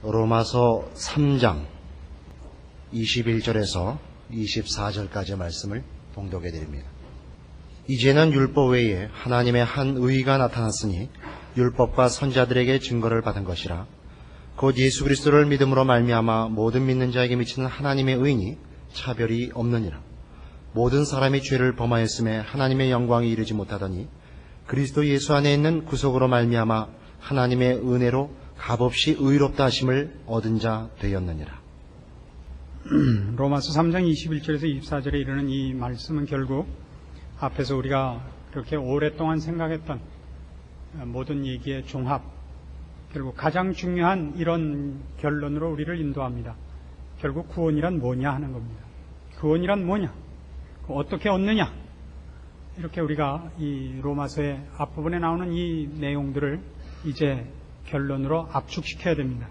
로마서 3장 21절에서 24절까지의 말씀을 봉독해 드립니다. 이제는 율법 외에 하나님의 한 의가 나타났으니 율법과 선지자들에게 증거를 받은 것이라. 곧 예수 그리스도를 믿음으로 말미암아 모든 믿는 자에게 미치는 하나님의 의인이 차별이 없느니라. 모든 사람이 죄를 범하였음에 하나님의 영광에 이르지 못하더니 그리스도 예수 안에 있는 구속으로 말미암아 하나님의 은혜로 값없이 의롭다 하심을 얻은 자 되었느니라. 로마서 3장 21절에서 24절에 이르는 이 말씀은 결국 앞에서 우리가 그렇게 오랫동안 생각했던 모든 얘기의 종합, 결국 가장 중요한 이런 결론으로 우리를 인도합니다. 결국 구원이란 뭐냐 하는 겁니다. 구원이란 뭐냐? 어떻게 얻느냐? 이렇게 우리가 이 로마서의 앞부분에 나오는 이 내용들을 이제 결론으로 압축시켜야 됩니다.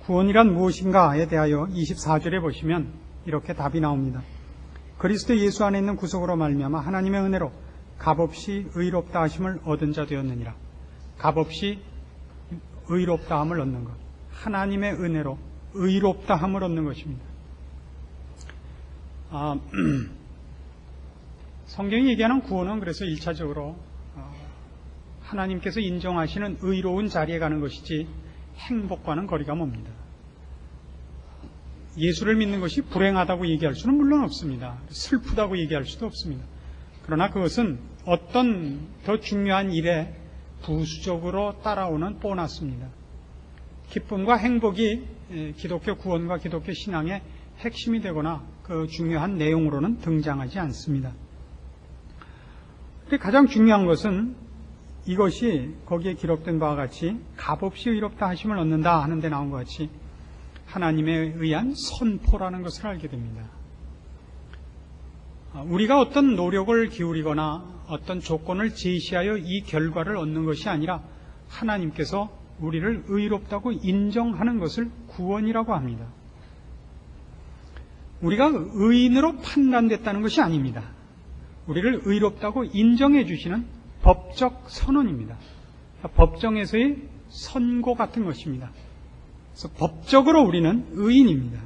구원이란 무엇인가에 대하여 24절에 보시면 이렇게 답이 나옵니다. 그리스도 예수 안에 있는 구속으로 말미암아 하나님의 은혜로 값없이 의롭다 하심을 얻은 자 되었느니라. 값없이 의롭다 함을 얻는 것, 하나님의 은혜로 의롭다 함을 얻는 것입니다. 성경이 얘기하는 구원은 그래서 1차적으로 하나님께서 인정하시는 의로운 자리에 가는 것이지 행복과는 거리가 멉니다. 예수를 믿는 것이 불행하다고 얘기할 수는 물론 없습니다. 슬프다고 얘기할 수도 없습니다. 그러나 그것은 어떤 더 중요한 일에 부수적으로 따라오는 보너스입니다. 기쁨과 행복이 기독교 구원과 기독교 신앙의 핵심이 되거나 그 중요한 내용으로는 등장하지 않습니다. 가장 중요한 것은 이것이 거기에 기록된 바와 같이 값없이 의롭다 하심을 얻는다 하는 데 나온 것 같이 하나님에 의한 선포라는 것을 알게 됩니다. 우리가 어떤 노력을 기울이거나 어떤 조건을 제시하여 이 결과를 얻는 것이 아니라 하나님께서 우리를 의롭다고 인정하는 것을 구원이라고 합니다. 우리가 의인으로 판단됐다는 것이 아닙니다. 우리를 의롭다고 인정해 주시는 법적 선언입니다. 법정에서의 선고 같은 것입니다. 그래서 법적으로 우리는 의인입니다.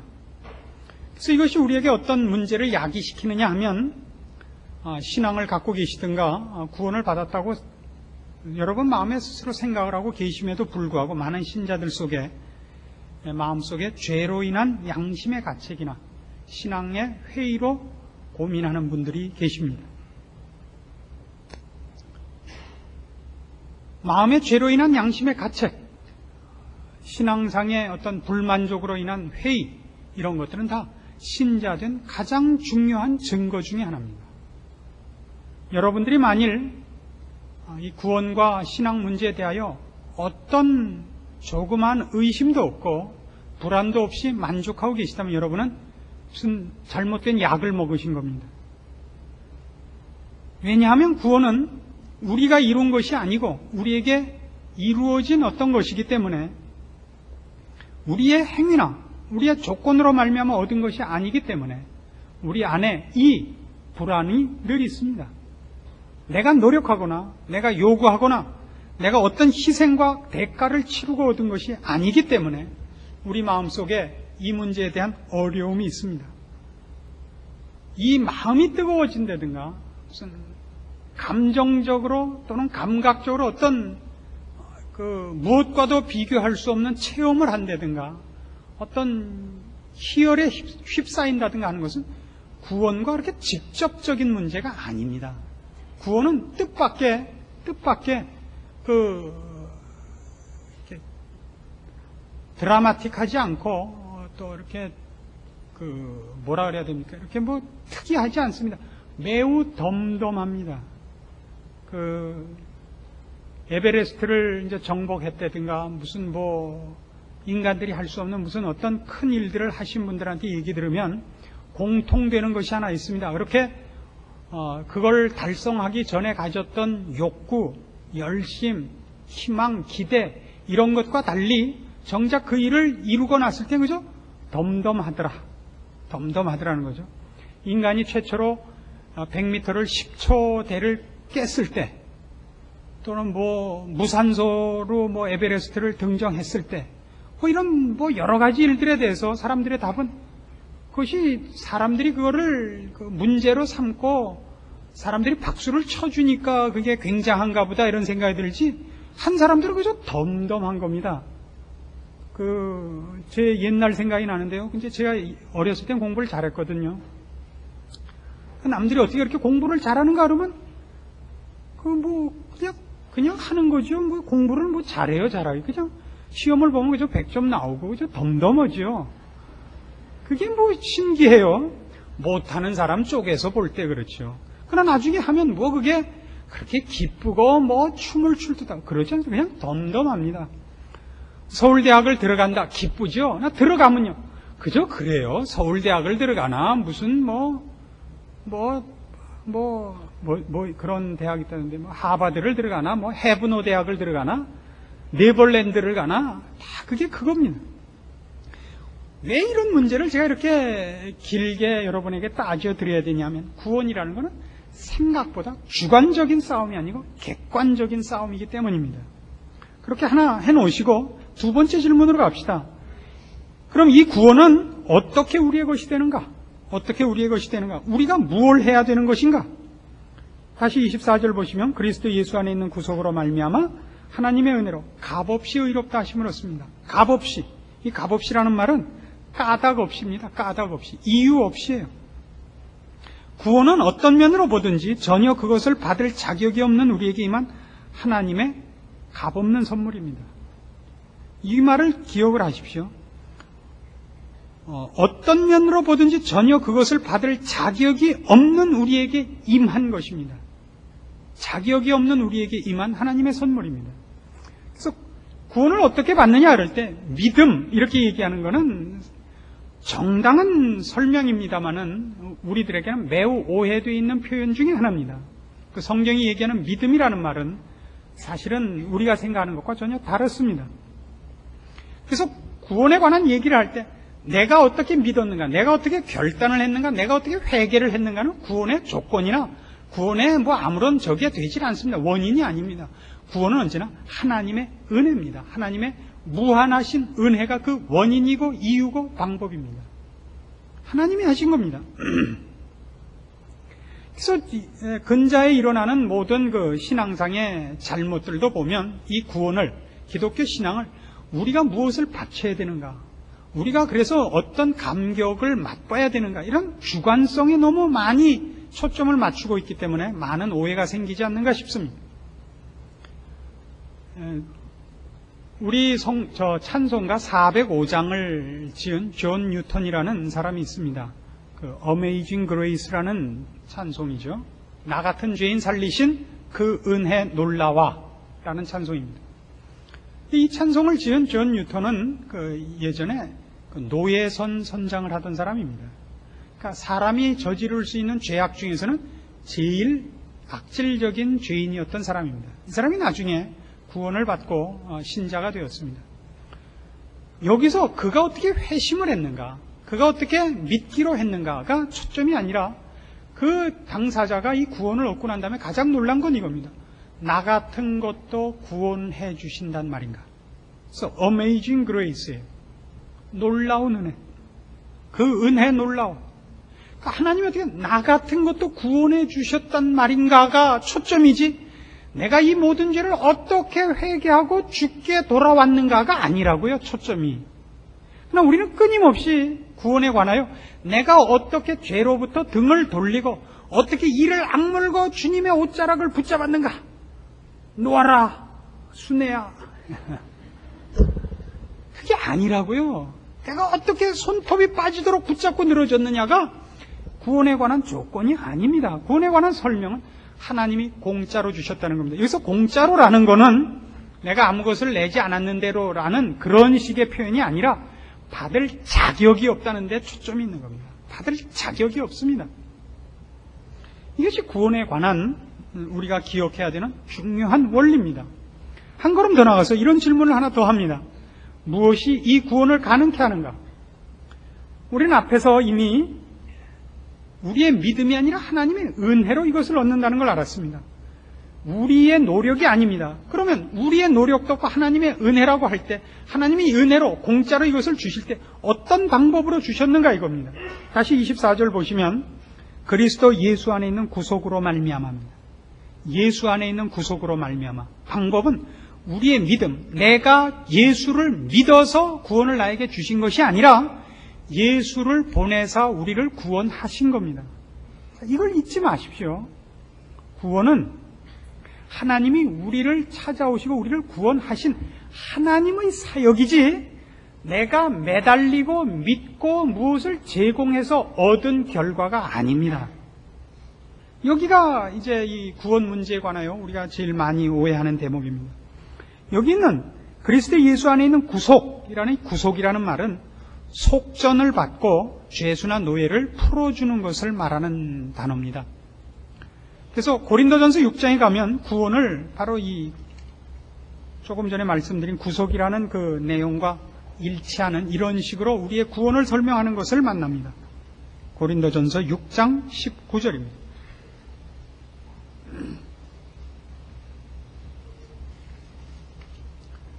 그래서 이것이 우리에게 어떤 문제를 야기시키느냐 하면 신앙을 갖고 계시든가 구원을 받았다고 여러분 마음에 스스로 생각을 하고 계심에도 불구하고 많은 신자들 속에 마음속에 죄로 인한 양심의 가책이나 신앙의 회의로 고민하는 분들이 계십니다. 마음의 죄로 인한 양심의 가책, 신앙상의 어떤 불만족으로 인한 회의, 이런 것들은 다 신자된 가장 중요한 증거 중에 하나입니다. 여러분들이 만일 이 구원과 신앙 문제에 대하여 어떤 조그만 의심도 없고 불안도 없이 만족하고 계시다면 여러분은 무슨 잘못된 약을 먹으신 겁니다. 왜냐하면 구원은 우리가 이룬 것이 아니고 우리에게 이루어진 어떤 것이기 때문에 우리의 행위나 우리의 조건으로 말미암아 얻은 것이 아니기 때문에 우리 안에 이 불안이 늘 있습니다. 내가 노력하거나 내가 요구하거나 내가 어떤 희생과 대가를 치르고 얻은 것이 아니기 때문에 우리 마음속에 이 문제에 대한 어려움이 있습니다. 이 마음이 뜨거워진다든가 무슨 감정적으로 또는 감각적으로 어떤 무엇과도 비교할 수 없는 체험을 한다든가 어떤 희열에 휩싸인다든가 하는 것은 구원과 그렇게 직접적인 문제가 아닙니다. 구원은 뜻밖의 드라마틱하지 않고 또 이렇게 뭐라 그래야 됩니까? 이렇게 특이하지 않습니다. 매우 덤덤합니다. 에베레스트를 이제 정복했다든가 무슨 인간들이 할 수 없는 무슨 어떤 큰 일들을 하신 분들한테 얘기 들으면 공통되는 것이 하나 있습니다. 그렇게 그걸 달성하기 전에 가졌던 욕구, 열심, 희망, 기대 이런 것과 달리 정작 그 일을 이루고 났을 때 그죠? 덤덤하더라는 거죠. 인간이 최초로 100m를 10초대를 깼을 때 또는 무산소로 에베레스트를 등정했을 때 이런 여러 가지 일들에 대해서 사람들의 답은 그것이 사람들이 그거를 문제로 삼고 사람들이 박수를 쳐주니까 그게 굉장한가 보다 이런 생각이 들지, 한 사람들은 그저 덤덤한 겁니다. 제 옛날 생각이 나는데요. 근데 제가 어렸을 땐 공부를 잘했거든요. 남들이 어떻게 그렇게 공부를 잘하는가 그러면 그냥 하는 거죠. 공부를 잘해요, 잘하기. 그냥 시험을 보면 그저 100점 나오고 그저 덤덤하죠. 그게 신기해요. 못하는 사람 쪽에서 볼 때 그렇죠. 그러나 나중에 하면 그게 그렇게 기쁘고 춤을 출 듯하고 그러지 않습니다. 그냥 덤덤합니다. 서울대학을 들어간다. 기쁘죠? 나 들어가면요. 그저 그래요. 서울대학을 들어가나 무슨 그런 대학이 있다는데 하버드를 들어가나 해브노 대학을 들어가나 네덜란드를 가나 다 그게 그겁니다. 왜 이런 문제를 제가 이렇게 길게 여러분에게 따져 드려야 되냐면, 구원이라는 것은 생각보다 주관적인 싸움이 아니고 객관적인 싸움이기 때문입니다. 그렇게 하나 해놓으시고 두 번째 질문으로 갑시다. 그럼 이 구원은 어떻게 우리의 것이 되는가? 어떻게 우리의 것이 되는가? 우리가 무엇을 해야 되는 것인가? 다시 24절 보시면 그리스도 예수 안에 있는 구속으로 말미암아 하나님의 은혜로 값없이 의롭다 하심을 얻습니다. 값없이. 이 값없이라는 말은 까닭 없이입니다. 까닭 없이. 이유 없이예요. 구원은 어떤 면으로 보든지 전혀 그것을 받을 자격이 없는 우리에게 임한 하나님의 값없는 선물입니다. 이 말을 기억을 하십시오. 어떤 면으로 보든지 전혀 그것을 받을 자격이 없는 우리에게 임한 것입니다. 자격이 없는 우리에게 임한 하나님의 선물입니다. 그래서 구원을 어떻게 받느냐 그럴 때 믿음 이렇게 얘기하는 것은 정당한 설명입니다만은 우리들에게는 매우 오해되어 있는 표현 중에 하나입니다. 그 성경이 얘기하는 믿음이라는 말은 사실은 우리가 생각하는 것과 전혀 다릅니다. 그래서 구원에 관한 얘기를 할 때 내가 어떻게 믿었는가, 내가 어떻게 결단을 했는가, 내가 어떻게 회개를 했는가는 구원의 조건이나 구원에 아무런 적이 되질 않습니다. 원인이 아닙니다. 구원은 언제나 하나님의 은혜입니다. 하나님의 무한하신 은혜가 그 원인이고 이유고 방법입니다. 하나님이 하신 겁니다. 그래서 근자에 일어나는 모든 그 신앙상의 잘못들도 보면 이 구원을, 기독교 신앙을 우리가 무엇을 바쳐야 되는가, 우리가 그래서 어떤 감격을 맛봐야 되는가, 이런 주관성에 너무 많이 초점을 맞추고 있기 때문에 많은 오해가 생기지 않는가 싶습니다. 우리 찬송가 405장을 지은 존 뉴턴이라는 사람이 있습니다. 그 Amazing Grace라는 찬송이죠. 나 같은 죄인 살리신 그 은혜 놀라와 라는 찬송입니다. 이 찬송을 지은 존 뉴턴은 예전에 노예선 선장을 하던 사람입니다. 그러니까 사람이 저지를 수 있는 죄악 중에서는 제일 악질적인 죄인이었던 사람입니다. 이 사람이 나중에 구원을 받고 신자가 되었습니다. 여기서 그가 어떻게 회심을 했는가, 그가 어떻게 믿기로 했는가가 초점이 아니라 그 당사자가 이 구원을 얻고 난 다음에 가장 놀란 건 이겁니다. 나 같은 것도 구원해 주신단 말인가. 그래서 Amazing Grace예요. 놀라운 은혜. 그 은혜 놀라워. 그러니까 하나님이 어떻게 나 같은 것도 구원해 주셨단 말인가가 초점이지, 내가 이 모든 죄를 어떻게 회개하고 죽게 돌아왔는가가 아니라고요, 초점이. 그러나 우리는 끊임없이 구원에 관하여 내가 어떻게 죄로부터 등을 돌리고 어떻게 이를 악물고 주님의 옷자락을 붙잡았는가. 놓아라, 순애야. 그게 아니라고요. 내가 어떻게 손톱이 빠지도록 붙잡고 늘어졌느냐가 구원에 관한 조건이 아닙니다. 구원에 관한 설명은 하나님이 공짜로 주셨다는 겁니다. 여기서 공짜로라는 거는 내가 아무 것을 내지 않았는데로라는 그런 식의 표현이 아니라 받을 자격이 없다는 데 초점이 있는 겁니다. 받을 자격이 없습니다. 이것이 구원에 관한 우리가 기억해야 되는 중요한 원리입니다. 한 걸음 더 나가서 이런 질문을 하나 더 합니다. 무엇이 이 구원을 가능케 하는가? 우리는 앞에서 이미 우리의 믿음이 아니라 하나님의 은혜로 이것을 얻는다는 걸 알았습니다. 우리의 노력이 아닙니다. 그러면 우리의 노력도 없고 하나님의 은혜라고 할 때 하나님이 은혜로 공짜로 이것을 주실 때 어떤 방법으로 주셨는가 이겁니다. 다시 24절 보시면 그리스도 예수 안에 있는 구속으로 말미암아입니다. 예수 안에 있는 구속으로 말미암아. 방법은 우리의 믿음, 내가 예수를 믿어서 구원을 나에게 주신 것이 아니라 예수를 보내사 우리를 구원하신 겁니다. 이걸 잊지 마십시오. 구원은 하나님이 우리를 찾아오시고 우리를 구원하신 하나님의 사역이지 내가 매달리고 믿고 무엇을 제공해서 얻은 결과가 아닙니다. 여기가 이제 이 구원 문제에 관하여 우리가 제일 많이 오해하는 대목입니다. 여기는 그리스도 예수 안에 있는 구속이라는 구속이라는 말은 속전을 받고 죄수나 노예를 풀어주는 것을 말하는 단어입니다. 그래서 고린도전서 6장에 가면 구원을 바로 이 조금 전에 말씀드린 구속이라는 그 내용과 일치하는 이런 식으로 우리의 구원을 설명하는 것을 만납니다. 고린도전서 6장 19절입니다.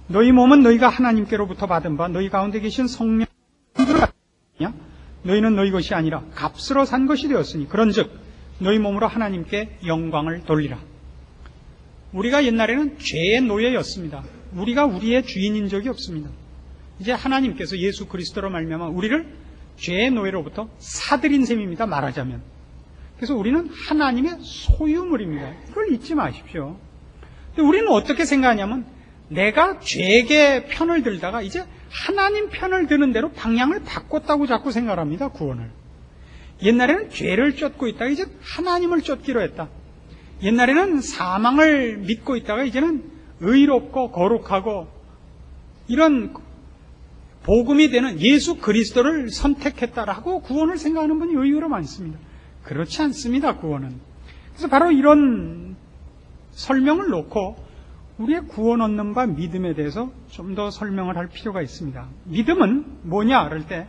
너희 몸은 너희가 하나님께로부터 받은 바 너희 가운데 계신 성령 너희는 너희 것이 아니라 값으로 산 것이 되었으니 그런즉 너희 몸으로 하나님께 영광을 돌리라. 우리가 옛날에는 죄의 노예였습니다. 우리가 우리의 주인인 적이 없습니다. 이제 하나님께서 예수 그리스도로 말미암아 우리를 죄의 노예로부터 사들인 셈입니다. 말하자면. 그래서 우리는 하나님의 소유물입니다. 이걸 잊지 마십시오. 우리는 어떻게 생각하냐면 내가 죄의 편을 들다가 이제 하나님 편을 드는 대로 방향을 바꿨다고 자꾸 생각합니다. 구원을. 옛날에는 죄를 쫓고 있다가 이제 하나님을 쫓기로 했다. 옛날에는 사망을 믿고 있다가 이제는 의롭고 거룩하고 이런 복음이 되는 예수 그리스도를 선택했다라고 구원을 생각하는 분이 의외로 많습니다. 그렇지 않습니다. 구원은. 그래서 바로 이런 설명을 놓고 우리의 구원 얻는 바 믿음에 대해서 좀 더 설명을 할 필요가 있습니다. 믿음은 뭐냐 그럴 때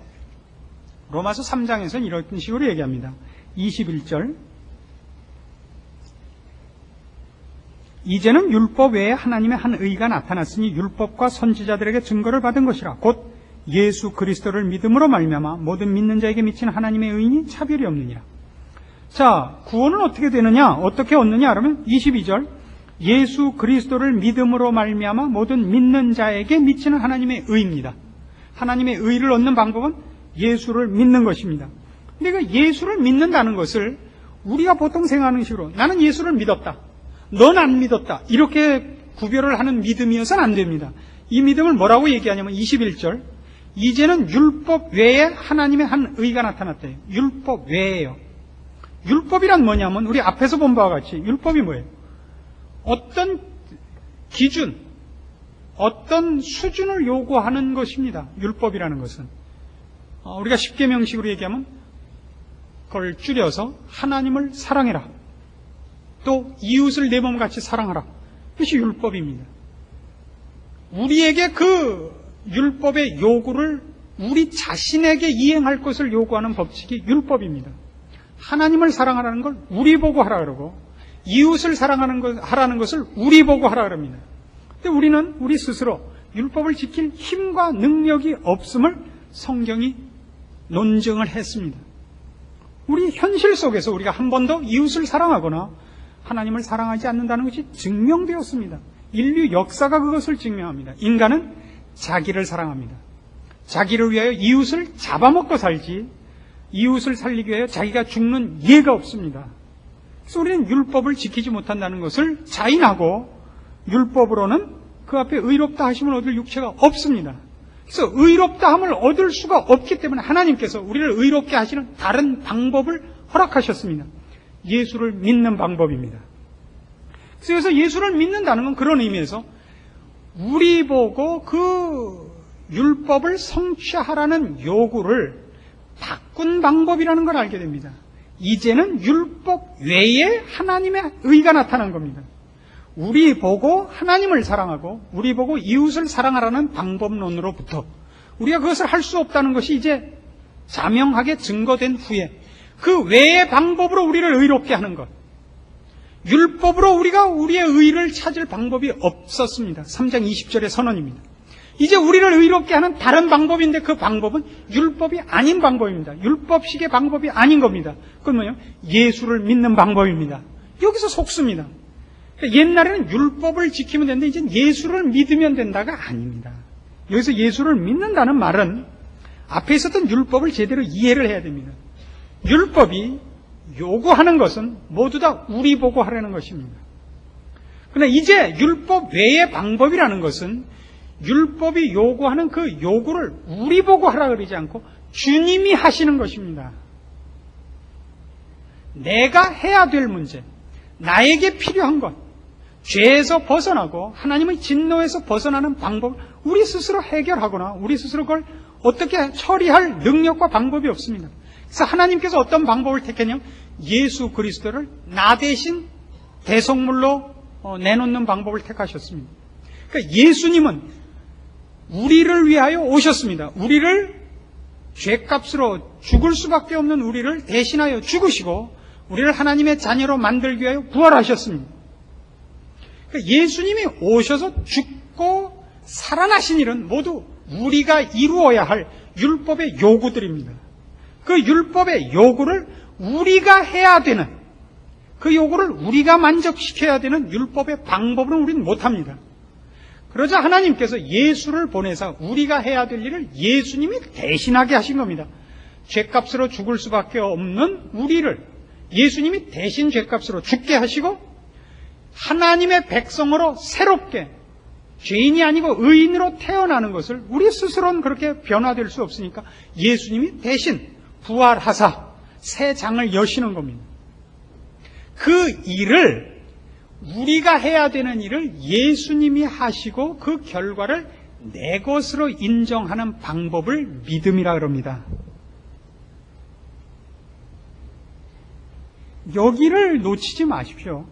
로마서 3장에서는 이런 식으로 얘기합니다. 21절 이제는 율법 외에 하나님의 한 의가 나타났으니 율법과 선지자들에게 증거를 받은 것이라 곧 예수 그리스도를 믿음으로 말미암아 모든 믿는 자에게 미친 하나님의 의인이 차별이 없느니라. 자, 구원은 어떻게 되느냐? 어떻게 얻느냐? 그러면 22절 예수 그리스도를 믿음으로 말미암아 모든 믿는 자에게 미치는 하나님의 의입니다. 하나님의 의를 얻는 방법은 예수를 믿는 것입니다. 근데 그 예수를 믿는다는 것을 우리가 보통 생각하는 식으로 나는 예수를 믿었다, 넌 안 믿었다 이렇게 구별을 하는 믿음이어서는 안 됩니다. 이 믿음을 뭐라고 얘기하냐면 21절 이제는 율법 외에 하나님의 한 의가 나타났대요. 율법 외에요. 율법이란 뭐냐면 우리 앞에서 본 바와 같이 율법이 뭐예요? 어떤 기준, 어떤 수준을 요구하는 것입니다. 율법이라는 것은. 우리가 쉽게 명식으로 얘기하면 그걸 줄여서 하나님을 사랑해라. 또 이웃을 내 몸같이 사랑하라. 그것이 율법입니다. 우리에게 그 율법의 요구를 우리 자신에게 이행할 것을 요구하는 법칙이 율법입니다. 하나님을 사랑하라는 걸 우리 보고 하라 그러고 이웃을 하라는 것을 우리 보고 하라 그럽니다. 근데 우리는 우리 스스로 율법을 지킬 힘과 능력이 없음을 성경이 논증을 했습니다. 우리 현실 속에서 우리가 한 번도 이웃을 사랑하거나 하나님을 사랑하지 않는다는 것이 증명되었습니다. 인류 역사가 그것을 증명합니다. 인간은 자기를 사랑합니다. 자기를 위하여 이웃을 잡아먹고 살지 이웃을 살리기 위하여 자기가 죽는 예가 없습니다. 그래서 우리는 율법을 지키지 못한다는 것을 자인하고 율법으로는 그 앞에 의롭다 하심을 얻을 육체가 없습니다. 그래서 의롭다 함을 얻을 수가 없기 때문에 하나님께서 우리를 의롭게 하시는 다른 방법을 허락하셨습니다. 예수를 믿는 방법입니다. 그래서 예수를 믿는다는 건 그런 의미에서 우리 보고 그 율법을 성취하라는 요구를 바꾼 방법이라는 걸 알게 됩니다. 이제는 율법 외에 하나님의 의가 나타난 겁니다. 우리 보고 하나님을 사랑하고 우리 보고 이웃을 사랑하라는 방법론으로부터 우리가 그것을 할 수 없다는 것이 이제 자명하게 증거된 후에 그 외의 방법으로 우리를 의롭게 하는 것, 율법으로 우리가 우리의 의를 찾을 방법이 없었습니다. 3장 20절의 선언입니다. 이제 우리를 의롭게 하는 다른 방법인데 그 방법은 율법이 아닌 방법입니다. 율법식의 방법이 아닌 겁니다. 그건 뭐예요? 예수를 믿는 방법입니다. 여기서 속습니다. 그러니까 옛날에는 율법을 지키면 되는데 이제 예수를 믿으면 된다가 아닙니다. 여기서 예수를 믿는다는 말은 앞에 있었던 율법을 제대로 이해를 해야 됩니다. 율법이 요구하는 것은 모두 다 우리 보고 하라는 것입니다. 그러나 이제 율법 외의 방법이라는 것은 율법이 요구하는 그 요구를 우리 보고 하라 그러지 않고 주님이 하시는 것입니다. 내가 해야 될 문제, 나에게 필요한 것, 죄에서 벗어나고 하나님의 진노에서 벗어나는 방법을 우리 스스로 해결하거나 우리 스스로 그걸 어떻게 처리할 능력과 방법이 없습니다. 그래서 하나님께서 어떤 방법을 택했냐면 예수 그리스도를 나 대신 대속물로 내놓는 방법을 택하셨습니다. 그러니까 예수님은 우리를 위하여 오셨습니다. 우리를 죄값으로 죽을 수밖에 없는 우리를 대신하여 죽으시고 우리를 하나님의 자녀로 만들기 위하여 부활하셨습니다. 그러니까 예수님이 오셔서 죽고 살아나신 일은 모두 우리가 이루어야 할 율법의 요구들입니다. 그 율법의 요구를 우리가 해야 되는, 그 요구를 우리가 만족시켜야 되는 율법의 방법은 우리는 못합니다. 그러자 하나님께서 예수를 보내서 우리가 해야 될 일을 예수님이 대신하게 하신 겁니다. 죄값으로 죽을 수밖에 없는 우리를 예수님이 대신 죄값으로 죽게 하시고 하나님의 백성으로 새롭게 죄인이 아니고 의인으로 태어나는 것을 우리 스스로는 그렇게 변화될 수 없으니까 예수님이 대신 부활하사 새 장을 여시는 겁니다. 그 일을 우리가 해야 되는 일을 예수님이 하시고 그 결과를 내 것으로 인정하는 방법을 믿음이라 그럽니다. 여기를 놓치지 마십시오.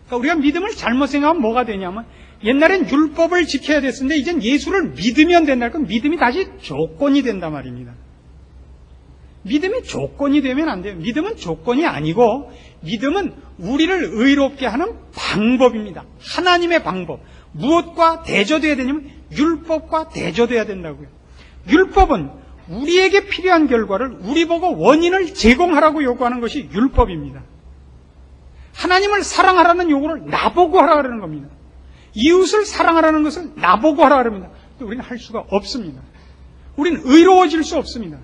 그러니까 우리가 믿음을 잘못 생각하면 뭐가 되냐면 옛날엔 율법을 지켜야 됐었는데 이젠 예수를 믿으면 된다. 그럼 믿음이 다시 조건이 된단 말입니다. 믿음이 조건이 되면 안 돼요. 믿음은 조건이 아니고 믿음은 우리를 의롭게 하는 방법입니다. 하나님의 방법. 무엇과 대조돼야 되냐면 율법과 대조돼야 된다고요. 율법은 우리에게 필요한 결과를 우리 보고 원인을 제공하라고 요구하는 것이 율법입니다. 하나님을 사랑하라는 요구를 나보고 하라 그러는 겁니다. 이웃을 사랑하라는 것을 나보고 하라 그럽니다. 우리는 할 수가 없습니다. 우리는 의로워질 수 없습니다.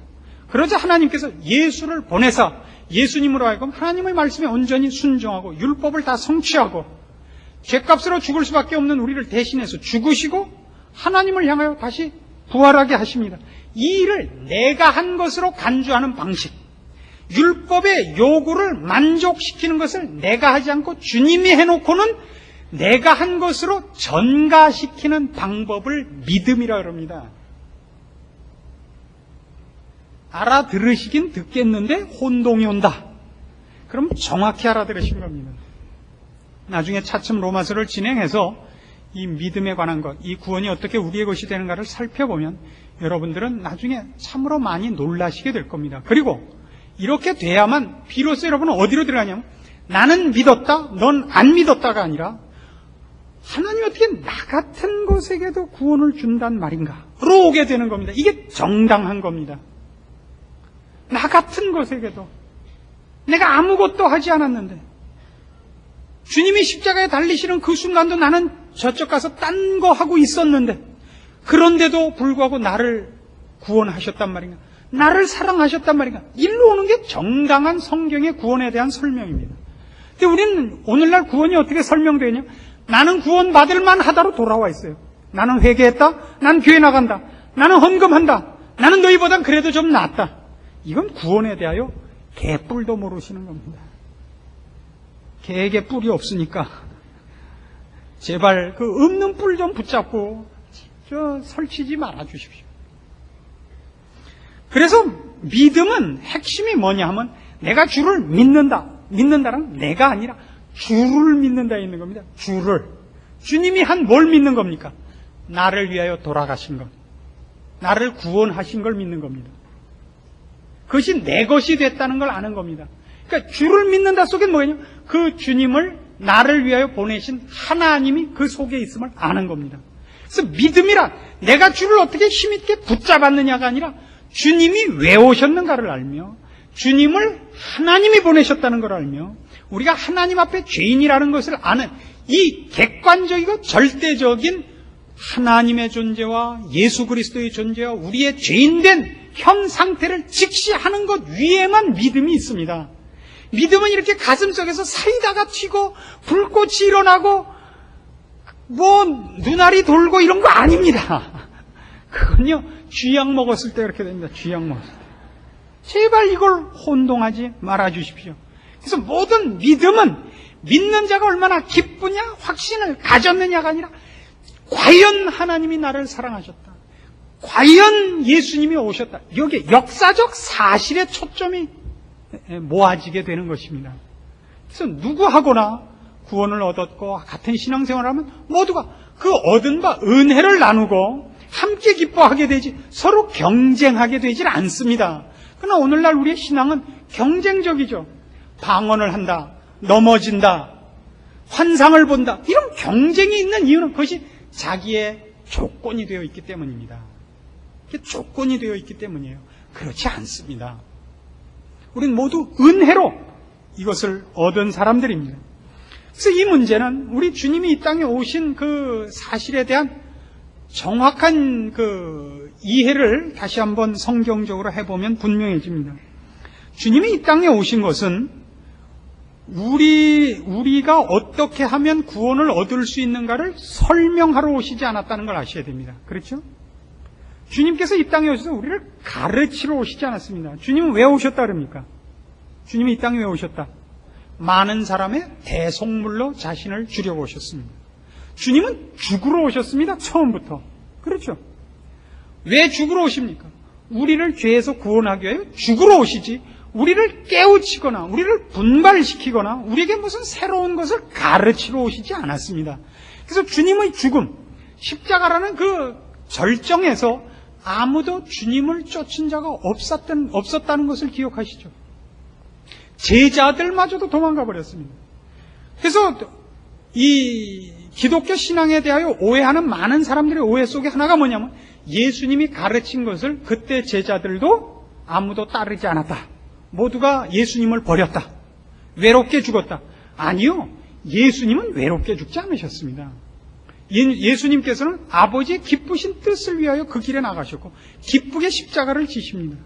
그러자 하나님께서 예수를 보내서 예수님으로 하여금 하나님의 말씀에 온전히 순종하고 율법을 다 성취하고 죄값으로 죽을 수밖에 없는 우리를 대신해서 죽으시고 하나님을 향하여 다시 부활하게 하십니다. 이 일을 내가 한 것으로 간주하는 방식, 율법의 요구를 만족시키는 것을 내가 하지 않고 주님이 해놓고는 내가 한 것으로 전가시키는 방법을 믿음이라 그럽니다. 알아들으시긴 듣겠는데 혼동이 온다. 그럼 정확히 알아들으신 겁니다. 나중에 차츰 로마서를 진행해서 이 믿음에 관한 것, 이 구원이 어떻게 우리의 것이 되는가를 살펴보면 여러분들은 나중에 참으로 많이 놀라시게 될 겁니다. 그리고 이렇게 돼야만 비로소 여러분은 어디로 들어가냐면 나는 믿었다, 넌 안 믿었다가 아니라 하나님이 어떻게 나 같은 것에게도 구원을 준단 말인가로 오게 되는 겁니다. 이게 정당한 겁니다. 나 같은 것에게도 내가 아무것도 하지 않았는데 주님이 십자가에 달리시는 그 순간도 나는 저쪽 가서 딴 거 하고 있었는데 그런데도 불구하고 나를 구원하셨단 말인가, 나를 사랑하셨단 말인가, 일로 오는 게 정당한 성경의 구원에 대한 설명입니다. 근데 우리는 오늘날 구원이 어떻게 설명되냐, 나는 구원받을 만하다로 돌아와 있어요. 나는 회개했다, 난 교회 나간다, 나는 헌금한다, 나는 너희보단 그래도 좀 낫다. 이건 구원에 대하여 개뿔도 모르시는 겁니다. 개에게 뿔이 없으니까 제발 그 없는 뿔 좀 붙잡고 설치지 말아 주십시오. 그래서 믿음은 핵심이 뭐냐 하면 내가 주를 믿는다는 내가 아니라 주를 믿는다에 있는 겁니다. 주를. 주님이 한 뭘 믿는 겁니까? 나를 위하여 돌아가신 것, 나를 구원하신 걸 믿는 겁니다. 그것이 내 것이 됐다는 걸 아는 겁니다. 그러니까 주를 믿는다 속엔 뭐냐? 그 주님을 나를 위하여 보내신 하나님이 그 속에 있음을 아는 겁니다. 그래서 믿음이란 내가 주를 어떻게 힘있게 붙잡았느냐가 아니라 주님이 왜 오셨는가를 알며 주님을 하나님이 보내셨다는 걸 알며 우리가 하나님 앞에 죄인이라는 것을 아는 이 객관적이고 절대적인 하나님의 존재와 예수 그리스도의 존재와 우리의 죄인된 현 상태를 직시하는 것 위에만 믿음이 있습니다. 믿음은 이렇게 가슴속에서 사이다가 튀고 불꽃이 일어나고 눈알이 돌고 이런 거 아닙니다. 그건요 쥐약 먹었을 때 그렇게 됩니다. 쥐약 먹었을 때. 제발 이걸 혼동하지 말아주십시오. 그래서 모든 믿음은 믿는 자가 얼마나 기쁘냐 확신을 가졌느냐가 아니라 과연 하나님이 나를 사랑하셨다, 과연 예수님이 오셨다, 여기에 역사적 사실의 초점이 모아지게 되는 것입니다. 그래서 누구하고나 구원을 얻었고 같은 신앙생활을 하면 모두가 그 얻은 바 은혜를 나누고 함께 기뻐하게 되지 서로 경쟁하게 되질 않습니다. 그러나 오늘날 우리의 신앙은 경쟁적이죠. 방언을 한다, 넘어진다, 환상을 본다, 이런 경쟁이 있는 이유는 그것이 자기의 조건이 되어 있기 때문입니다. 그게 조건이 되어 있기 때문이에요. 그렇지 않습니다. 우리는 모두 은혜로 이것을 얻은 사람들입니다. 그래서 이 문제는 우리 주님이 이 땅에 오신 그 사실에 대한 정확한 그 이해를 다시 한번 성경적으로 해보면 분명해집니다. 주님이 이 땅에 오신 것은 우리가 어떻게 하면 구원을 얻을 수 있는가를 설명하러 오시지 않았다는 걸 아셔야 됩니다. 그렇죠? 주님께서 이 땅에 오셔서 우리를 가르치러 오시지 않았습니다. 주님은 왜 오셨다 그럽니까? 주님이 이 땅에 왜 오셨다? 많은 사람의 대속물로 자신을 주려고 오셨습니다. 주님은 죽으러 오셨습니다. 처음부터. 그렇죠? 왜 죽으러 오십니까? 우리를 죄에서 구원하기 위하여 죽으러 오시지 우리를 깨우치거나 우리를 분발시키거나 우리에게 무슨 새로운 것을 가르치러 오시지 않았습니다. 그래서 주님의 죽음, 십자가라는 그 절정에서 아무도 주님을 쫓은 자가 없었다는 것을 기억하시죠. 제자들마저도 도망가 버렸습니다. 그래서 이 기독교 신앙에 대하여 오해하는 많은 사람들의 오해 속에 하나가 뭐냐면 예수님이 가르친 것을 그때 제자들도 아무도 따르지 않았다. 모두가 예수님을 버렸다. 외롭게 죽었다. 아니요. 예수님은 외롭게 죽지 않으셨습니다. 예수님께서는 아버지의 기쁘신 뜻을 위하여 그 길에 나가셨고 기쁘게 십자가를 지십니다.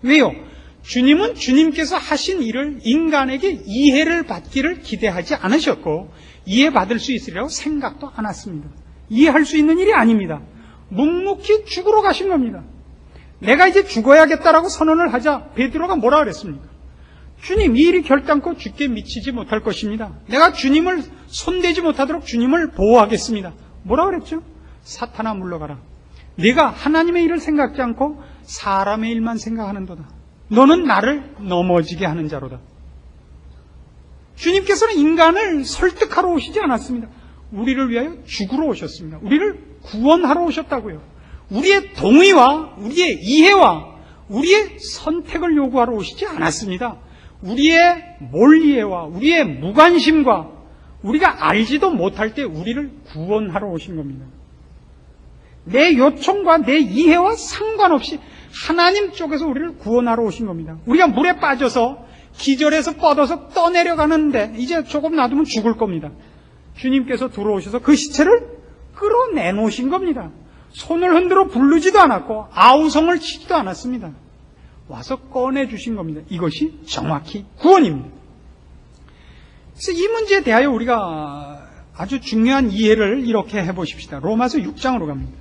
왜요? 주님은 주님께서 하신 일을 인간에게 이해를 받기를 기대하지 않으셨고 이해받을 수 있으리라고 생각도 안 했습니다. 이해할 수 있는 일이 아닙니다. 묵묵히 죽으러 가신 겁니다. 내가 이제 죽어야겠다라고 선언을 하자 베드로가 뭐라 그랬습니까? 주님, 이 일이 결단코 주께 미치지 못할 것입니다. 내가 주님을 손대지 못하도록 주님을 보호하겠습니다. 뭐라 그랬죠? 사탄아 물러가라. 네가 하나님의 일을 생각지 않고 사람의 일만 생각하는도다. 너는 나를 넘어지게 하는 자로다. 주님께서는 인간을 설득하러 오시지 않았습니다. 우리를 위하여 죽으러 오셨습니다. 우리를 구원하러 오셨다고요. 우리의 동의와 우리의 이해와 우리의 선택을 요구하러 오시지 않았습니다. 우리의 몰이해와 우리의 무관심과 우리가 알지도 못할 때 우리를 구원하러 오신 겁니다. 내 요청과 내 이해와 상관없이 하나님 쪽에서 우리를 구원하러 오신 겁니다. 우리가 물에 빠져서 기절해서 뻗어서 떠내려가는데 이제 조금 놔두면 죽을 겁니다. 주님께서 들어오셔서 그 시체를 끌어내놓으신 겁니다. 손을 흔들어 부르지도 않았고 아우성을 치지도 않았습니다. 와서 꺼내주신 겁니다. 이것이 정확히 구원입니다. 그래서 이 문제에 대하여 우리가 아주 중요한 이해를 이렇게 해보십시다. 로마서 6장으로 갑니다.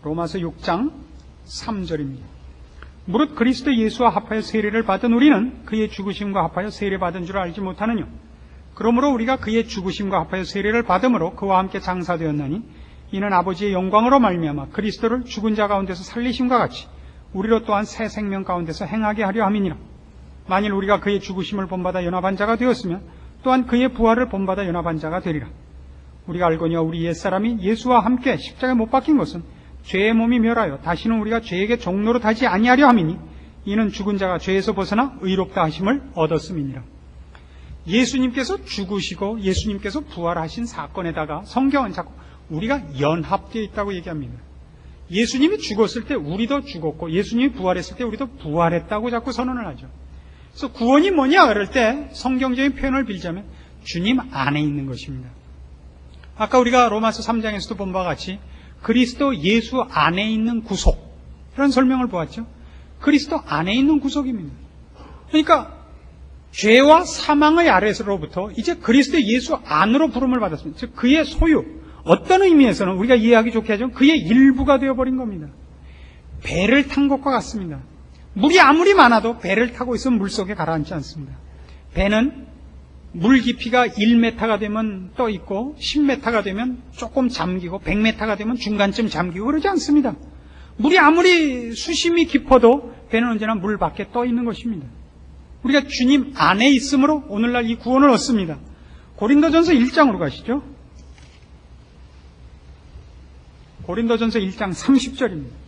로마서 6장 3절입니다. 무릇 그리스도 예수와 합하여 세례를 받은 우리는 그의 죽으심과 합하여 세례받은 줄 알지 못하느냐. 그러므로 우리가 그의 죽으심과 합하여 세례를 받음으로 그와 함께 장사되었나니 이는 아버지의 영광으로 말미암아 그리스도를 죽은 자 가운데서 살리심과 같이 우리로 또한 새 생명 가운데서 행하게 하려 함이니라. 만일 우리가 그의 죽으심을 본받아 연합한 자가 되었으면 또한 그의 부활을 본받아 연합한 자가 되리라. 우리가 알거니와 우리 옛사람이 예수와 함께 십자가에 못 박힌 것은 죄의 몸이 멸하여 다시는 우리가 죄에게 종로로 타지 아니하려 함이니 이는 죽은 자가 죄에서 벗어나 의롭다 하심을 얻었음이니라. 예수님께서 죽으시고 예수님께서 부활하신 사건에다가 성경은 자꾸 우리가 연합되어 있다고 얘기합니다. 예수님이 죽었을 때 우리도 죽었고 예수님이 부활했을 때 우리도 부활했다고 자꾸 선언을 하죠. 그래서 구원이 뭐냐 그럴 때 성경적인 표현을 빌자면 주님 안에 있는 것입니다. 아까 우리가 로마서 3장에서도 본 바와 같이 그리스도 예수 안에 있는 구속 이런 설명을 보았죠. 그리스도 안에 있는 구속입니다. 그러니까 죄와 사망의 아래로부터 이제 그리스도 예수 안으로 부름을 받았습니다. 즉 그의 소유, 어떤 의미에서는 우리가 이해하기 좋게 하죠. 그의 일부가 되어버린 겁니다. 배를 탄 것과 같습니다. 물이 아무리 많아도 배를 타고 있으면 물속에 가라앉지 않습니다. 배는 물 깊이가 1m가 되면 떠 있고 10m가 되면 조금 잠기고 100m가 되면 중간쯤 잠기고 그러지 않습니다. 물이 아무리 수심이 깊어도 배는 언제나 물 밖에 떠 있는 것입니다. 우리가 주님 안에 있으므로 오늘날 이 구원을 얻습니다. 고린도전서 1장으로 가시죠. 고린도전서 1장 30절입니다.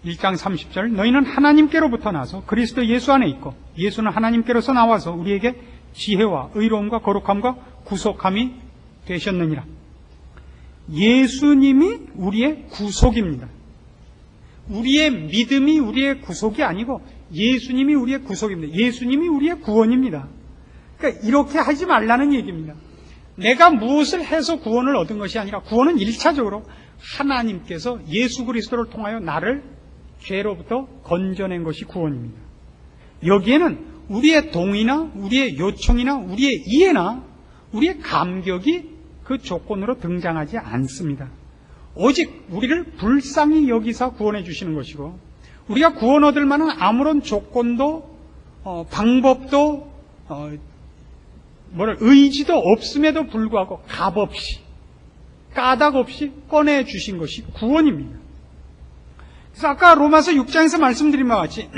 1장 30절 너희는 하나님께로부터 나서 그리스도 예수 안에 있고 예수는 하나님께로서 나와서 우리에게 지혜와 의로움과 거룩함과 구속함이 되셨느니라. 예수님이 우리의 구속입니다. 우리의 믿음이 우리의 구속이 아니고 예수님이 우리의 구속입니다. 예수님이 우리의 구원입니다. 그러니까 이렇게 하지 말라는 얘기입니다. 내가 무엇을 해서 구원을 얻은 것이 아니라 구원은 1차적으로 하나님께서 예수 그리스도를 통하여 나를 죄로부터 건져낸 것이 구원입니다. 여기에는 우리의 동의나 우리의 요청이나 우리의 이해나 우리의 감격이 그 조건으로 등장하지 않습니다. 오직 우리를 불쌍히 여기사 구원해 주시는 것이고 우리가 구원 얻을 만한 아무런 조건도 방법도 의지도 없음에도 불구하고 값없이 까닭 없이 꺼내 주신 것이 구원입니다. 그래서 아까 로마서 6장에서 말씀드린 바와 같이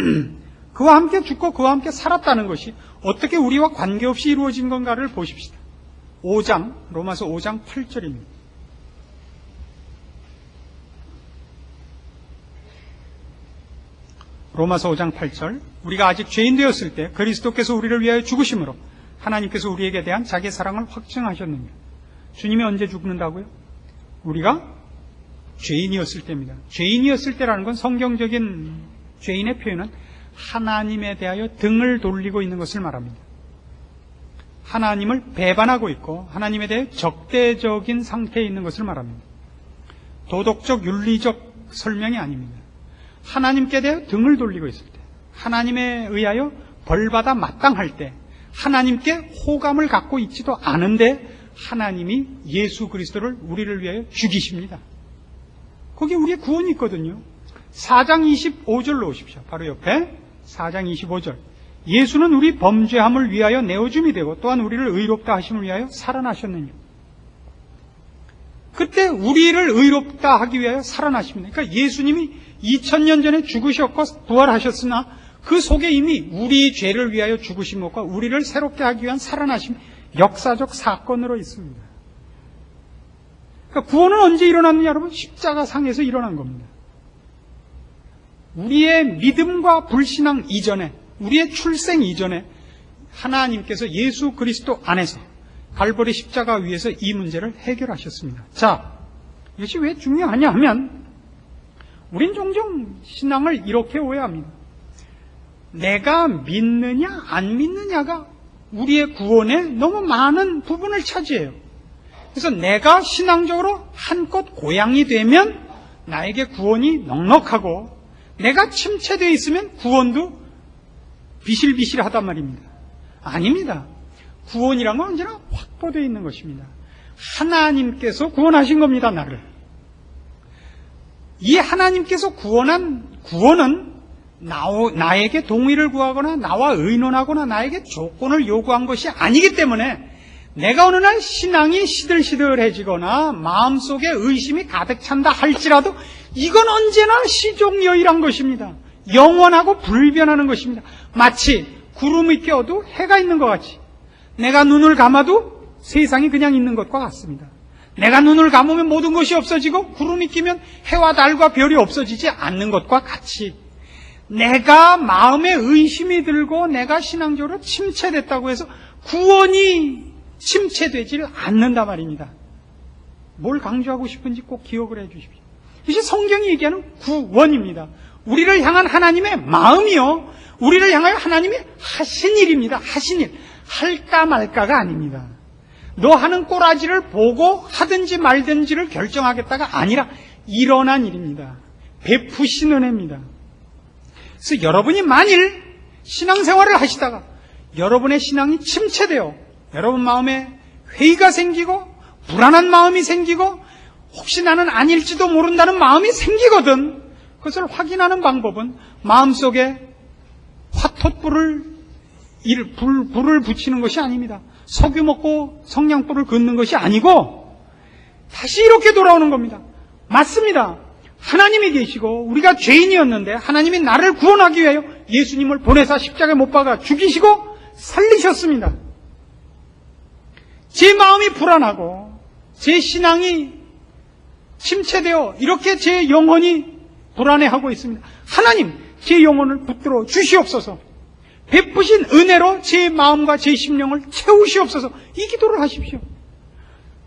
그와 함께 죽고 그와 함께 살았다는 것이 어떻게 우리와 관계없이 이루어진 건가를 보십시다. 5장, 로마서 5장 8절입니다. 로마서 5장 8절 우리가 아직 죄인 되었을 때 그리스도께서 우리를 위하여 죽으심으로 하나님께서 우리에게 대한 자기의 사랑을 확증하셨느니라. 주님이 언제 죽는다고요? 우리가 죄인이었을 때입니다. 죄인이었을 때라는 건 성경적인 죄인의 표현은 하나님에 대하여 등을 돌리고 있는 것을 말합니다. 하나님을 배반하고 있고 하나님에 대해 적대적인 상태에 있는 것을 말합니다. 도덕적 윤리적 설명이 아닙니다. 하나님께 대해 등을 돌리고 있을 때, 하나님에 의하여 벌받아 마땅할 때, 하나님께 호감을 갖고 있지도 않은데 하나님이 예수 그리스도를 우리를 위하여 죽이십니다. 거기 우리의 구원이 있거든요. 4장 25절로 오십시오. 바로 옆에 4장 25절 예수는 우리 범죄함을 위하여 내어줌이 되고 또한 우리를 의롭다 하심을 위하여 살아나셨느니라. 그때 우리를 의롭다 하기 위하여 살아나십니다. 그러니까 예수님이 2000년 전에 죽으셨고 부활하셨으나 그 속에 이미 우리 죄를 위하여 죽으신 것과 우리를 새롭게 하기 위한 살아나심 역사적 사건으로 있습니다. 그러니까 구원은 언제 일어났느냐 여러분? 십자가 상에서 일어난 겁니다. 우리의 믿음과 불신앙 이전에 우리의 출생 이전에 하나님께서 예수 그리스도 안에서 갈보리 십자가 위에서 이 문제를 해결하셨습니다. 자, 이것이 왜 중요하냐 하면 우린 종종 신앙을 이렇게 오해합니다. 내가 믿느냐 안 믿느냐가 우리의 구원에 너무 많은 부분을 차지해요. 그래서 내가 신앙적으로 한껏 고양이 되면 나에게 구원이 넉넉하고 내가 침체되어 있으면 구원도 비실비실하단 말입니다. 아닙니다. 구원이란 건 언제나 확보되어 있는 것입니다. 하나님께서 구원하신 겁니다, 나를. 이 하나님께서 구원한 구원은 나에게 동의를 구하거나 나와 의논하거나 나에게 조건을 요구한 것이 아니기 때문에 내가 어느 날 신앙이 시들시들해지거나 마음속에 의심이 가득 찬다 할지라도 이건 언제나 시종여일한 것입니다. 영원하고 불변하는 것입니다. 마치 구름이 껴도 해가 있는 것 같이, 내가 눈을 감아도 세상이 그냥 있는 것과 같습니다. 내가 눈을 감으면 모든 것이 없어지고 구름이 끼면 해와 달과 별이 없어지지 않는 것과 같이, 내가 마음에 의심이 들고 내가 신앙적으로 침체됐다고 해서 구원이 침체되질 않는단 말입니다. 뭘 강조하고 싶은지 꼭 기억을 해 주십시오. 이것이 성경이 얘기하는 구원입니다. 우리를 향한 하나님의 마음이요, 우리를 향하여 하나님이 하신 일입니다. 하신 일. 할까 말까가 아닙니다. 너 하는 꼬라지를 보고 하든지 말든지를 결정하겠다가 아니라 일어난 일입니다. 베푸신 은혜입니다. 그래서 여러분이 만일 신앙생활을 하시다가 여러분의 신앙이 침체되어 여러분 마음에 회의가 생기고 불안한 마음이 생기고 혹시 나는 아닐지도 모른다는 마음이 생기거든, 그것을 확인하는 방법은 마음속에 화톳불을 불을 붙이는 것이 아닙니다. 석유 먹고 성냥불을 긋는 것이 아니고 다시 이렇게 돌아오는 겁니다. 맞습니다. 하나님이 계시고 우리가 죄인이었는데 하나님이 나를 구원하기 위하여 예수님을 보내사 십자가에 못 박아 죽이시고 살리셨습니다. 제 마음이 불안하고 제 신앙이 침체되어 이렇게 제 영혼이 불안해하고 있습니다. 하나님, 제 영혼을 붙들어 주시옵소서. 베푸신 은혜로 제 마음과 제 심령을 채우시옵소서. 이 기도를 하십시오.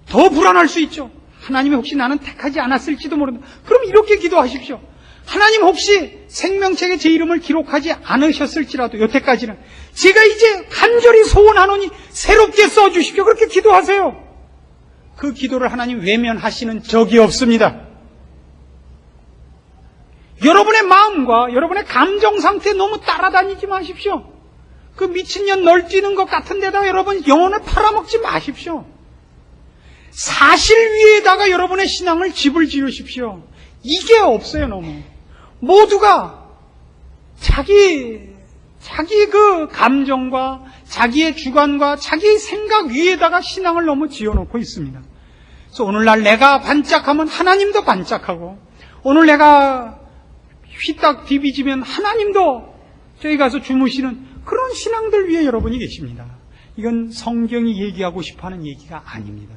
더 불안할 수 있죠. 하나님이 혹시 나는 택하지 않았을지도 모른다. 그럼 이렇게 기도하십시오. 하나님, 혹시 생명책에 제 이름을 기록하지 않으셨을지라도 여태까지는 제가 이제 간절히 소원하노니 새롭게 써주십시오. 그렇게 기도하세요. 그 기도를 하나님 외면하시는 적이 없습니다. 여러분의 마음과 여러분의 감정 상태에 너무 따라다니지 마십시오. 그 미친년 널뛰는 것 같은 데다가 여러분 영혼을 팔아먹지 마십시오. 사실 위에다가 여러분의 신앙을 집을 지으십시오. 이게 없어요. 너무 모두가 자기 그 감정과 자기의 주관과 자기의 생각 위에다가 신앙을 너무 지어놓고 있습니다. 그래서 오늘날 내가 반짝하면 하나님도 반짝하고, 오늘 내가 휘딱 디비지면 하나님도 저기 가서 주무시는 그런 신앙들 위에 여러분이 계십니다. 이건 성경이 얘기하고 싶어하는 얘기가 아닙니다.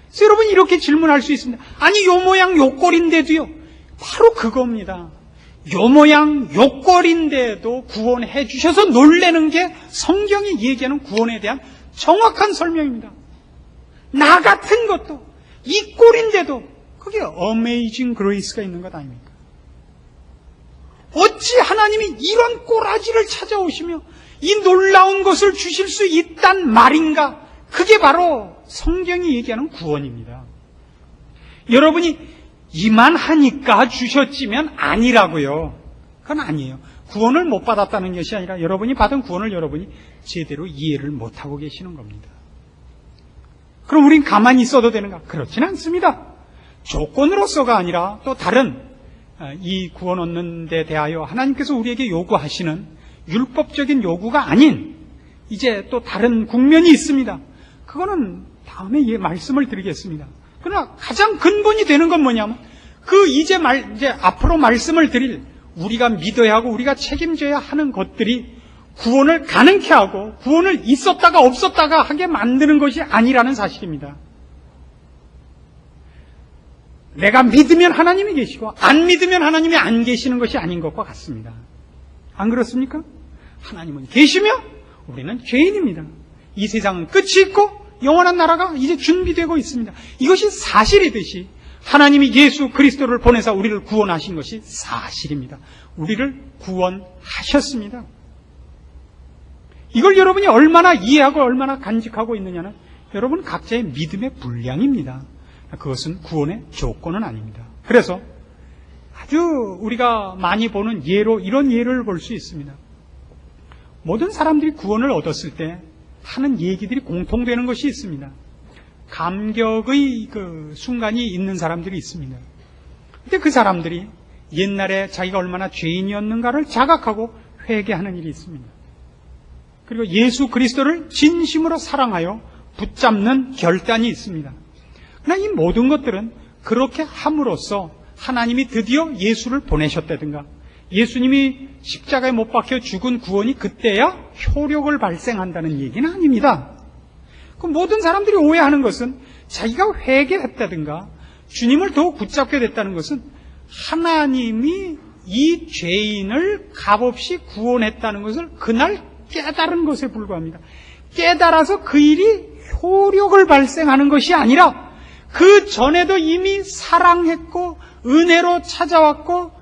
그래서 여러분이 이렇게 질문할 수 있습니다. 아니, 요 모양 요 꼴인데도요. 바로 그겁니다. 요 모양 요 꼴인데도 구원해 주셔서 놀라는 게 성경이 얘기하는 구원에 대한 정확한 설명입니다. 나 같은 것도 이 꼴인데도 그게 어메이징 그레이스가 있는 것 아닙니까? 어찌 하나님이 이런 꼬라지를 찾아오시며 이 놀라운 것을 주실 수 있단 말인가? 그게 바로 성경이 얘기하는 구원입니다. 여러분이 이만하니까 주셨지면 아니라고요. 그건 아니에요. 구원을 못 받았다는 것이 아니라 여러분이 받은 구원을 여러분이 제대로 이해를 못하고 계시는 겁니다. 그럼 우린 가만히 있어도 되는가? 그렇지는 않습니다. 조건으로서가 아니라 또 다른 이 구원 얻는 데 대하여 하나님께서 우리에게 요구하시는 율법적인 요구가 아닌 이제 또 다른 국면이 있습니다. 그거는 다음에 말씀을 드리겠습니다. 그러나 가장 근본이 되는 건 뭐냐면 이제 앞으로 말씀을 드릴 우리가 믿어야 하고 우리가 책임져야 하는 것들이 구원을 가능케 하고 구원을 있었다가 없었다가 하게 만드는 것이 아니라는 사실입니다. 내가 믿으면 하나님이 계시고 안 믿으면 하나님이 안 계시는 것이 아닌 것과 같습니다. 안 그렇습니까? 하나님은 계시며 우리는 죄인입니다. 이 세상은 끝이 있고 영원한 나라가 이제 준비되고 있습니다. 이것이 사실이듯이 하나님이 예수 그리스도를 보내사 우리를 구원하신 것이 사실입니다. 우리를 구원하셨습니다. 이걸 여러분이 얼마나 이해하고 얼마나 간직하고 있느냐는 여러분 각자의 믿음의 분량입니다. 그것은 구원의 조건은 아닙니다. 그래서 아주 우리가 많이 보는 예로 이런 예를 볼 수 있습니다. 모든 사람들이 구원을 얻었을 때 하는 얘기들이 공통되는 것이 있습니다. 감격의 그 순간이 있는 사람들이 있습니다. 근데 그 사람들이 옛날에 자기가 얼마나 죄인이었는가를 자각하고 회개하는 일이 있습니다. 그리고 예수 그리스도를 진심으로 사랑하여 붙잡는 결단이 있습니다. 그러나 이 모든 것들은 그렇게 함으로써 하나님이 드디어 예수를 보내셨다든가 예수님이 십자가에 못 박혀 죽은 구원이 그때야 효력을 발생한다는 얘기는 아닙니다. 그 모든 사람들이 오해하는 것은 자기가 회개했다든가 주님을 더욱 붙잡게 됐다는 것은 하나님이 이 죄인을 값없이 구원했다는 것을 그날 깨달은 것에 불과합니다. 깨달아서 그 일이 효력을 발생하는 것이 아니라 그 전에도 이미 사랑했고 은혜로 찾아왔고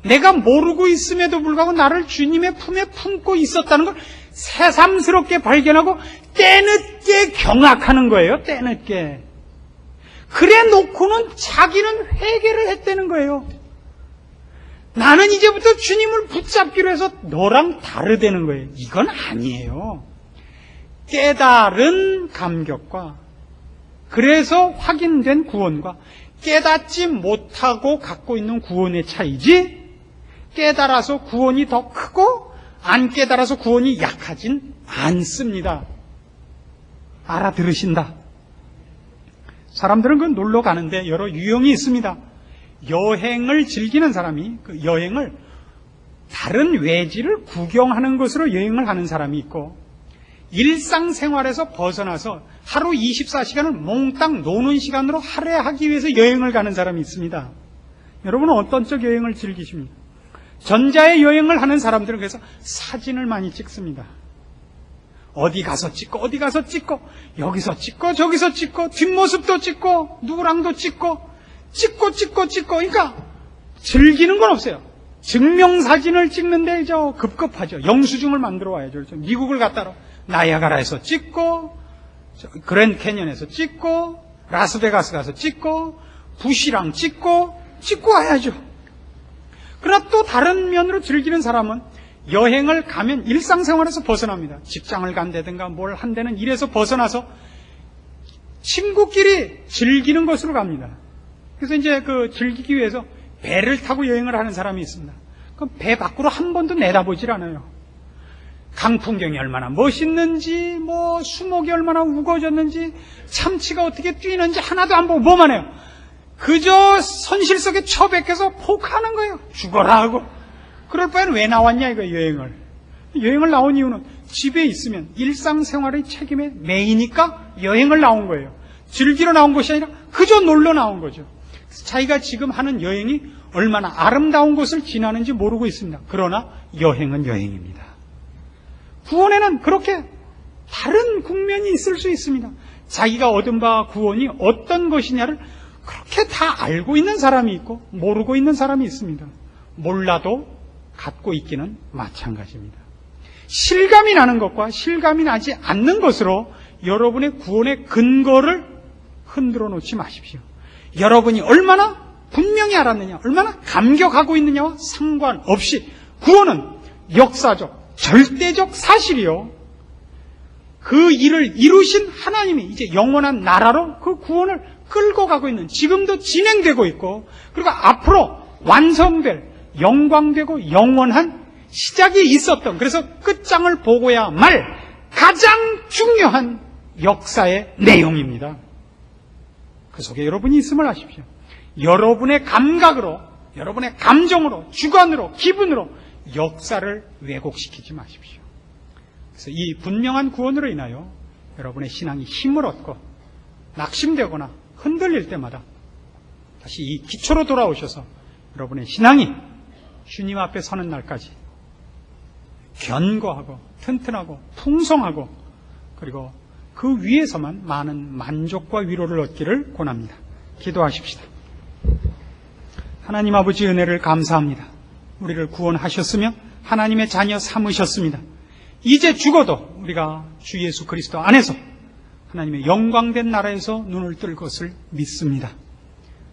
내가 모르고 있음에도 불구하고 나를 주님의 품에 품고 있었다는 걸 새삼스럽게 발견하고 때늦게 경악하는 거예요. 때늦게. 그래 놓고는 자기는 회개를 했다는 거예요. 나는 이제부터 주님을 붙잡기로 해서 너랑 다르다는 거예요. 이건 아니에요. 깨달은 감격과 그래서 확인된 구원과 깨닫지 못하고 갖고 있는 구원의 차이지, 깨달아서 구원이 더 크고 안 깨달아서 구원이 약하진 않습니다. 알아들으신다. 사람들은 그 놀러 가는데 여러 유형이 있습니다. 여행을 즐기는 사람이 그 여행을 다른 외지를 구경하는 것으로 여행을 하는 사람이 있고, 일상생활에서 벗어나서 하루 24시간을 몽땅 노는 시간으로 할애하기 위해서 여행을 가는 사람이 있습니다. 여러분은 어떤 쪽 여행을 즐기십니까? 전자의 여행을 하는 사람들은 그래서 사진을 많이 찍습니다. 어디 가서 찍고 어디 가서 찍고 여기서 찍고 저기서 찍고 뒷모습도 찍고 누구랑도 찍고 그러니까 즐기는 건 없어요. 증명사진을 찍는데 저 급급하죠. 영수증을 만들어 와야죠. 미국을 갔다가 나이아가라에서 찍고 그랜드 캐년에서 찍고 라스베가스 가서 찍고 부시랑 찍고 와야죠. 그러나 또 다른 면으로 즐기는 사람은 여행을 가면 일상생활에서 벗어납니다. 직장을 간다든가 뭘 한다는 일에서 벗어나서 친구끼리 즐기는 것으로 갑니다. 그래서 이제 그 즐기기 위해서 배를 타고 여행을 하는 사람이 있습니다. 그럼 배 밖으로 한 번도 내다보질 않아요. 강 풍경이 얼마나 멋있는지, 뭐 수목이 얼마나 우거졌는지, 참치가 어떻게 뛰는지 하나도 안 보고 뭐만 해요. 그저 선실속에 처박혀서 폭하는 거예요. 죽어라 하고. 그럴 바에는 왜 나왔냐 이거 여행을. 여행을 나온 이유는 집에 있으면 일상생활의 책임에 매이니까 여행을 나온 거예요. 즐기러 나온 것이 아니라 그저 놀러 나온 거죠. 자기가 지금 하는 여행이 얼마나 아름다운 곳을 지나는지 모르고 있습니다. 그러나 여행은 여행입니다. 구원에는 그렇게 다른 국면이 있을 수 있습니다. 자기가 얻은 바 구원이 어떤 것이냐를 그렇게 다 알고 있는 사람이 있고 모르고 있는 사람이 있습니다. 몰라도 갖고 있기는 마찬가지입니다. 실감이 나는 것과 실감이 나지 않는 것으로 여러분의 구원의 근거를 흔들어 놓지 마십시오. 여러분이 얼마나 분명히 알았느냐, 얼마나 감격하고 있느냐와 상관없이 구원은 역사적, 절대적 사실이요. 그 일을 이루신 하나님이 이제 영원한 나라로 그 구원을 끌고 가고 있는, 지금도 진행되고 있고, 그리고 앞으로 완성될 영광되고 영원한 시작이 있었던, 그래서 끝장을 보고야 말 가장 중요한 역사의 내용입니다. 그 속에 여러분이 있음을 아십시오. 여러분의 감각으로, 여러분의 감정으로, 주관으로, 기분으로 역사를 왜곡시키지 마십시오. 그래서 이 분명한 구원으로 인하여 여러분의 신앙이 힘을 얻고 낙심되거나 흔들릴 때마다 다시 이 기초로 돌아오셔서 여러분의 신앙이 주님 앞에 서는 날까지 견고하고 튼튼하고 풍성하고 그리고 그 위에서만 많은 만족과 위로를 얻기를 권합니다. 기도하십시다. 하나님 아버지 은혜를 감사합니다. 우리를 구원하셨으며 하나님의 자녀 삼으셨습니다. 이제 죽어도 우리가 주 예수 그리스도 안에서 하나님의 영광된 나라에서 눈을 뜰 것을 믿습니다.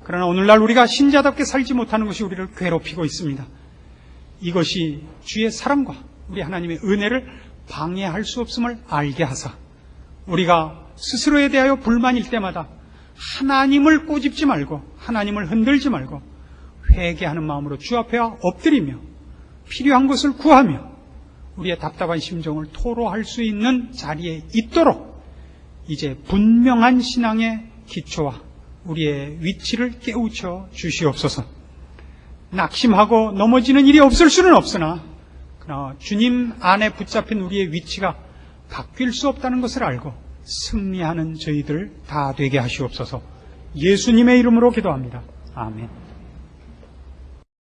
그러나 오늘날 우리가 신자답게 살지 못하는 것이 우리를 괴롭히고 있습니다. 이것이 주의 사랑과 우리 하나님의 은혜를 방해할 수 없음을 알게 하사 우리가 스스로에 대하여 불만일 때마다 하나님을 꼬집지 말고 하나님을 흔들지 말고 회개하는 마음으로 주 앞에 엎드리며 필요한 것을 구하며 우리의 답답한 심정을 토로할 수 있는 자리에 있도록 이제 분명한 신앙의 기초와 우리의 위치를 깨우쳐 주시옵소서. 낙심하고 넘어지는 일이 없을 수는 없으나 그러나 주님 안에 붙잡힌 우리의 위치가 바뀔 수 없다는 것을 알고 승리하는 저희들 다 되게 하시옵소서. 예수님의 이름으로 기도합니다. 아멘.